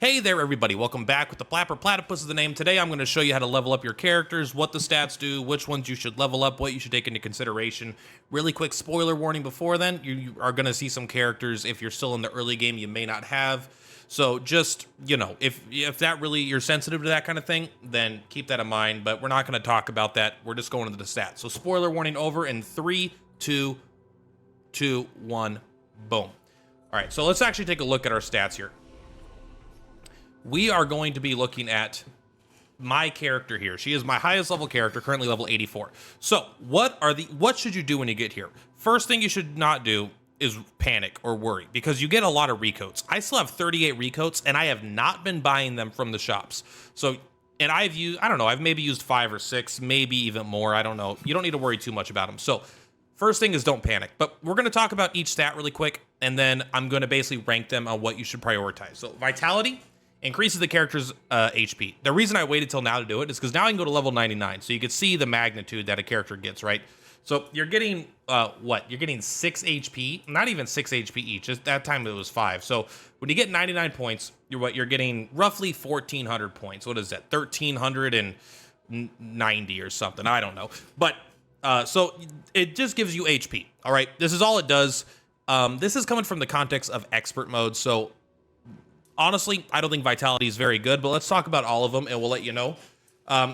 Hey there everybody, welcome back with the Purplatypus is the name. Today I'm going to show you how to level up your characters, what the stats do, which ones you should level up, what you should take into consideration. Really quick spoiler warning before then, you are going to see some characters, if you're still in the early game, you may not have. So just, you know, if that really, you're sensitive to that kind of thing, then keep that in mind, but we're not going to talk about that. We're just going into the stats. So spoiler warning over in 3, 2, 1, boom. All right, so let's actually take a look at our stats here. We are going to be looking at my character here. She is my highest level character, currently level 84. So what should you do when you get here? First thing you should not do is panic or worry, because you get a lot of recoats. I still have 38 recoats and I have not been buying them from the shops. So, and I've maybe used 5 or 6, maybe even more. I don't know. You don't need to worry too much about them. So first thing is don't panic, but we're going to talk about each stat really quick. And then I'm going to basically rank them on what you should prioritize. So vitality increases the character's HP. The reason I waited till now to do it is because now I can go to level 99, so you can see the magnitude that a character gets, right? So you're getting, You're getting 6 HP, not even 6 HP each. At that time it was 5. So when you get 99 points, you're getting roughly 1,400 points. What is that? 1,390 or something. I don't know. But so it just gives you HP. All right, this is all it does. This is coming from the context of expert mode, so honestly, I don't think vitality is very good, but let's talk about all of them and we'll let you know.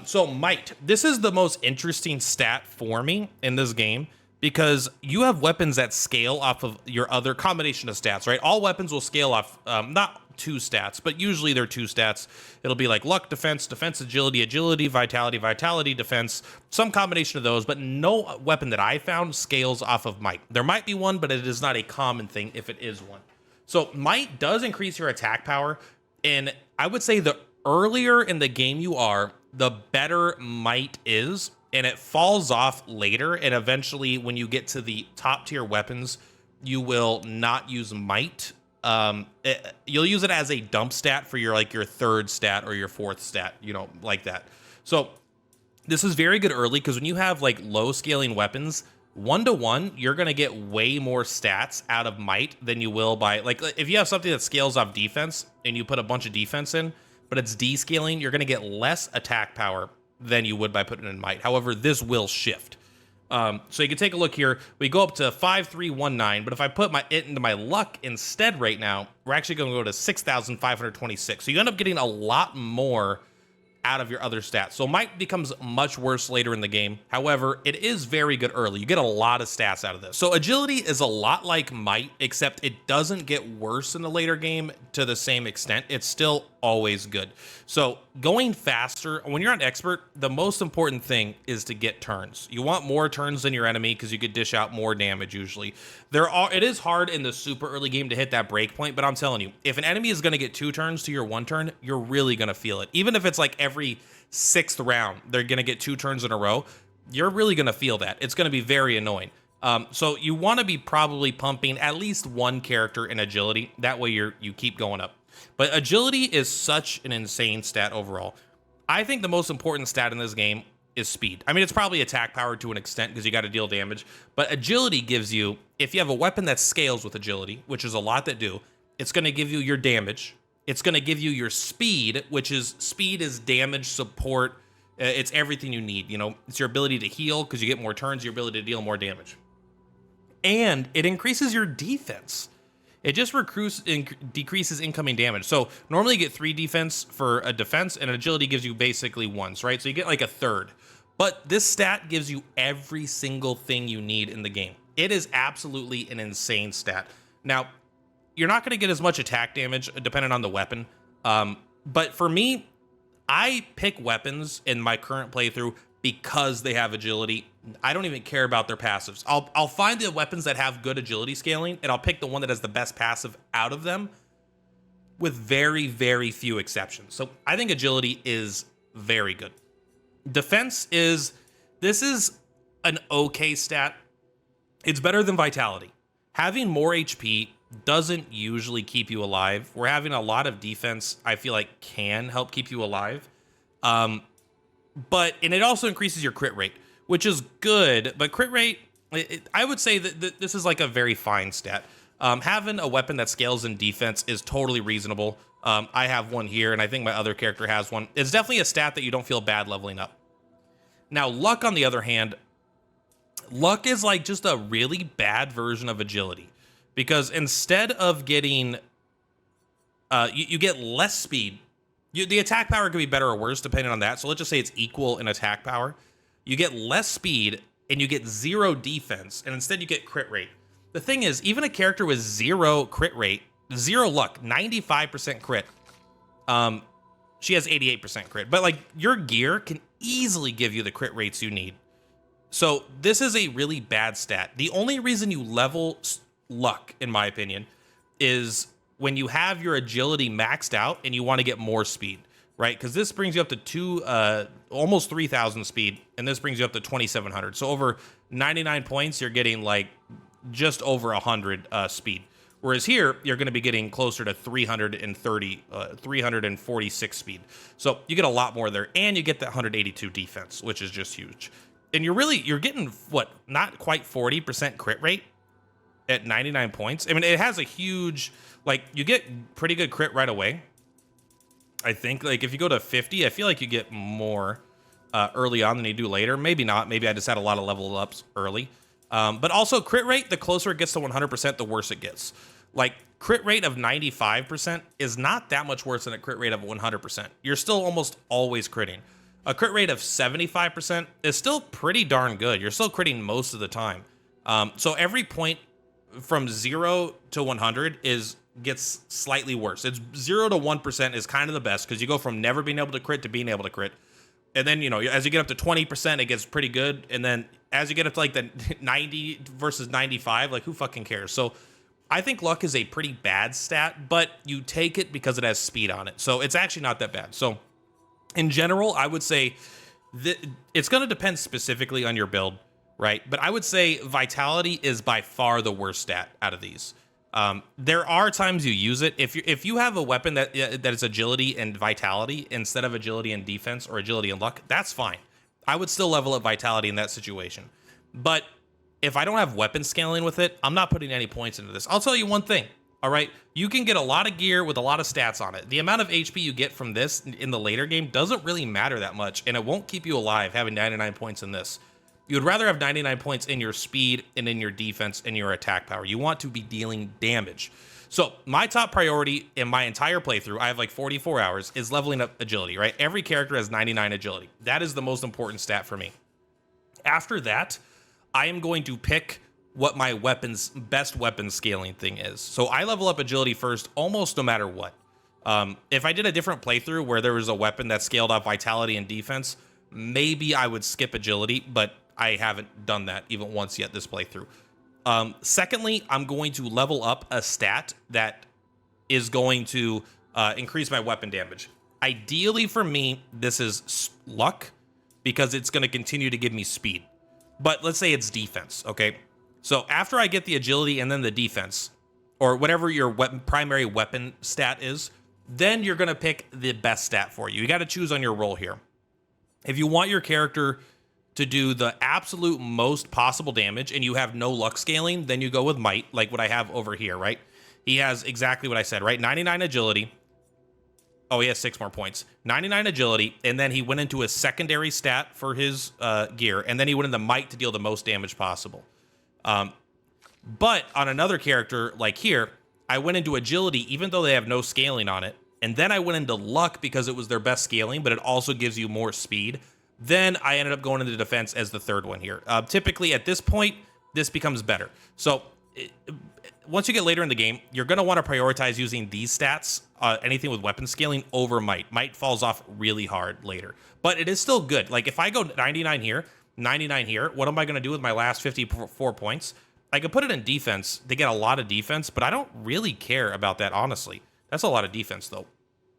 So might, this is the most interesting stat for me in this game because you have weapons that scale off of your other combination of stats, right? All weapons will scale off, not 2 stats, but usually they're 2 stats. It'll be like luck, defense, agility, vitality, defense, some combination of those, but no weapon that I found scales off of might. There might be one, but it is not a common thing if it is one. So might does increase your attack power, and I would say the earlier in the game you are, the better might is, and it falls off later, and eventually when you get to the top tier weapons, you will not use might. You'll use it as a dump stat for your 3rd stat or your 4th stat, you know, like that. So this is very good early because when you have like low scaling weapons, 1-to-1, you're going to get way more stats out of might than you will by, like, if you have something that scales off defense and you put a bunch of defense in, but it's descaling, you're going to get less attack power than you would by putting in might. However, this will shift. So you can take a look here. We go up to 5,319, but if I put it into my luck instead right now, we're actually going to go to 6,526. So you end up getting a lot more out of your other stats. So might becomes much worse later in the game. However, it is very good early. You get a lot of stats out of this. So agility is a lot like might, except it doesn't get worse in the later game to the same extent. It's still always good. So going faster, when you're an expert, the most important thing is to get turns. You want more turns than your enemy because you could dish out more damage usually. It is hard in the super early game to hit that break point, but I'm telling you, if an enemy is going to get 2 turns to your 1 turn, you're really going to feel it. Even if it's like every 6th round, they're going to get 2 turns in a row, you're really going to feel that. It's going to be very annoying. So you want to be probably pumping at least 1 character in agility. That way you keep going up. But agility is such an insane stat overall. I think the most important stat in this game is speed. I mean, it's probably attack power to an extent because you got to deal damage. But agility gives you, if you have a weapon that scales with agility, which is a lot that do, it's going to give you your damage. It's going to give you your speed, which is damage, support. It's everything you need. You know, it's your ability to heal because you get more turns, your ability to deal more damage. And it increases your defense. It just decreases incoming damage. So normally you get 3 defense for a defense, and agility gives you basically 1, right? So you get like a 3rd. But this stat gives you every single thing you need in the game. It is absolutely an insane stat. Now, you're not going to get as much attack damage depending on the weapon. But for me, I pick weapons in my current playthrough because they have agility. I don't even care about their passives. I'll find the weapons that have good agility scaling, and I'll pick the one that has the best passive out of them with very, very few exceptions. So I think agility is very good. Defense this is an okay stat. It's better than vitality. Having more HP doesn't usually keep you alive. We're having a lot of defense, I feel like, can help keep you alive. And it also increases your crit rate, which is good, but crit rate, I would say that this is like a very fine stat. Having a weapon that scales in defense is totally reasonable. I have one here, and I think my other character has one. It's definitely a stat that you don't feel bad leveling up. Now, luck, on the other hand, luck is like just a really bad version of agility, because instead of getting, you get less speed. The attack power could be better or worse depending on that. So let's just say it's equal in attack power. You get less speed and you get 0 defense, and instead you get crit rate. The thing is, even a character with 0 crit rate, 0 luck, 95% crit, she has 88% crit. But like, your gear can easily give you the crit rates you need. So this is a really bad stat. The only reason you level luck, in my opinion, is when you have your agility maxed out and you want to get more speed, right? Because this brings you up to almost 3,000 speed, and this brings you up to 2,700. So over 99 points, you're getting like just over 100 speed. Whereas here, you're going to be getting closer to 346 speed. So you get a lot more there, and you get that 182 defense, which is just huge. And you're getting, what, not quite 40% crit rate at 99 points. I mean, it has a huge, like, you get pretty good crit right away. I think, like, if you go to 50, I feel like you get more early on than you do later. Maybe not. Maybe I just had a lot of level ups early. But also, crit rate, the closer it gets to 100%, the worse it gets. Like, crit rate of 95% is not that much worse than a crit rate of 100%. You're still almost always critting. A crit rate of 75% is still pretty darn good. You're still critting most of the time. So every point from 0 to 100 gets slightly worse. It's 0 to 1% is kind of the best, because you go from never being able to crit to being able to crit. And then, you know, as you get up to 20%, it gets pretty good. And then as you get up to like the 90 versus 95, like, who fucking cares? So I think luck is a pretty bad stat, but you take it because it has speed on it. So it's actually not that bad. So in general, I would say that it's going to depend specifically on your build, right? But I would say vitality is by far the worst stat out of these. There are times you use it. If you have a weapon that is agility and vitality instead of agility and defense, or agility and luck, that's fine. I would still level up vitality in that situation. But if I don't have weapon scaling with it, I'm not putting any points into this. I'll tell you one thing, all right? You can get a lot of gear with a lot of stats on it. The amount of HP you get from this in the later game doesn't really matter that much, and it won't keep you alive having 99 points in this. You would rather have 99 points in your speed and in your defense and your attack power. You want to be dealing damage. So my top priority in my entire playthrough, I have like 44 hours, is leveling up agility, right? Every character has 99 agility. That is the most important stat for me. After that, I am going to pick what my best weapon scaling thing is. So I level up agility first, almost no matter what. If I did a different playthrough where there was a weapon that scaled up vitality and defense, maybe I would skip agility, but I haven't done that even once yet this playthrough. Secondly, I'm going to level up a stat that is going to increase my weapon damage. Ideally for me, this is luck, because it's going to continue to give me speed. But let's say it's defense, okay? So after I get the agility and then the defense, or whatever your primary weapon stat is, then you're going to pick the best stat for you. You got to choose on your roll here. If you want your character to do the absolute most possible damage and you have no luck scaling, then you go with might, like what I have over here, right? He has exactly what I said, right? 99 agility. Oh, he has 6 more points. 99 agility, and then he went into a secondary stat for his gear, and then he went into might to deal the most damage possible. But on another character, like here, I went into agility, even though they have no scaling on it, and then I went into luck because it was their best scaling, but it also gives you more speed. Then I ended up going into defense as the third one here. Typically, at this point, this becomes better. So once you get later in the game, you're going to want to prioritize using these stats, anything with weapon scaling, over might. Might falls off really hard later, but it is still good. Like, if I go 99 here, 99 here, what am I going to do with my last 54 points? I could put it in defense to get a lot of defense, but I don't really care about that, honestly. That's a lot of defense, though.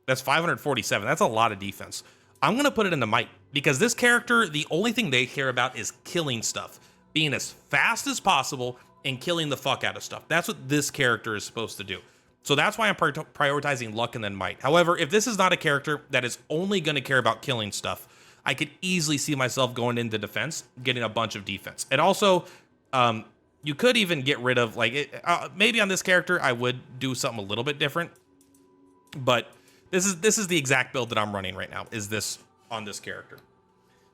That's 547. That's a lot of defense. I'm going to put it into might, because this character, the only thing they care about is killing stuff, being as fast as possible and killing the fuck out of stuff. That's what this character is supposed to do. So that's why I'm prioritizing luck and then might. However, if this is not a character that is only going to care about killing stuff, I could easily see myself going into defense, getting a bunch of defense. And also, you could even get rid of, like, maybe on this character, I would do something a little bit different. But this is the exact build that I'm running right now, is this on this character.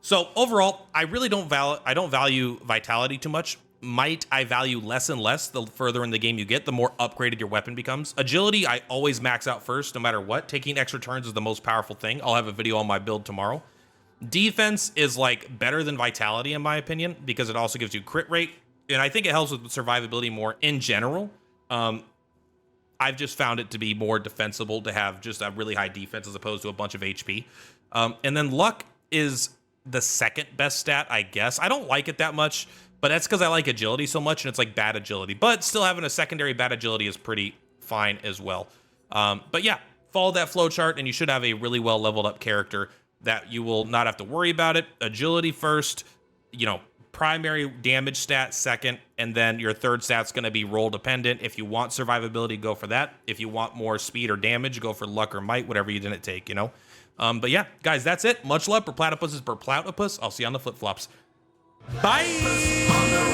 So overall, I really don't value vitality too much. Might I value less and less the further in the game you get, the more upgraded your weapon becomes. Agility, I always max out first, no matter what. Taking extra turns is the most powerful thing. I'll have a video on my build tomorrow. Defense is like better than vitality in my opinion, because it also gives you crit rate, and I think it helps with survivability more in general. I've just found it to be more defensible to have just a really high defense as opposed to a bunch of HP. And then luck is the second best stat, I guess. I don't like it that much, but that's because I like agility so much, and it's like bad agility. But still having a secondary bad agility is pretty fine as well. But yeah, follow that flow chart, and you should have a really well leveled up character that you will not have to worry about it. Agility first, you know, primary damage stat second, and then your third stat's going to be roll dependent. If you want survivability, go for that. If you want more speed or damage, go for luck or might, whatever you didn't take, you know. But yeah, guys, that's it. Much love. Purplatypus is Purplatypus. I'll see you on the flip-flops. Bye!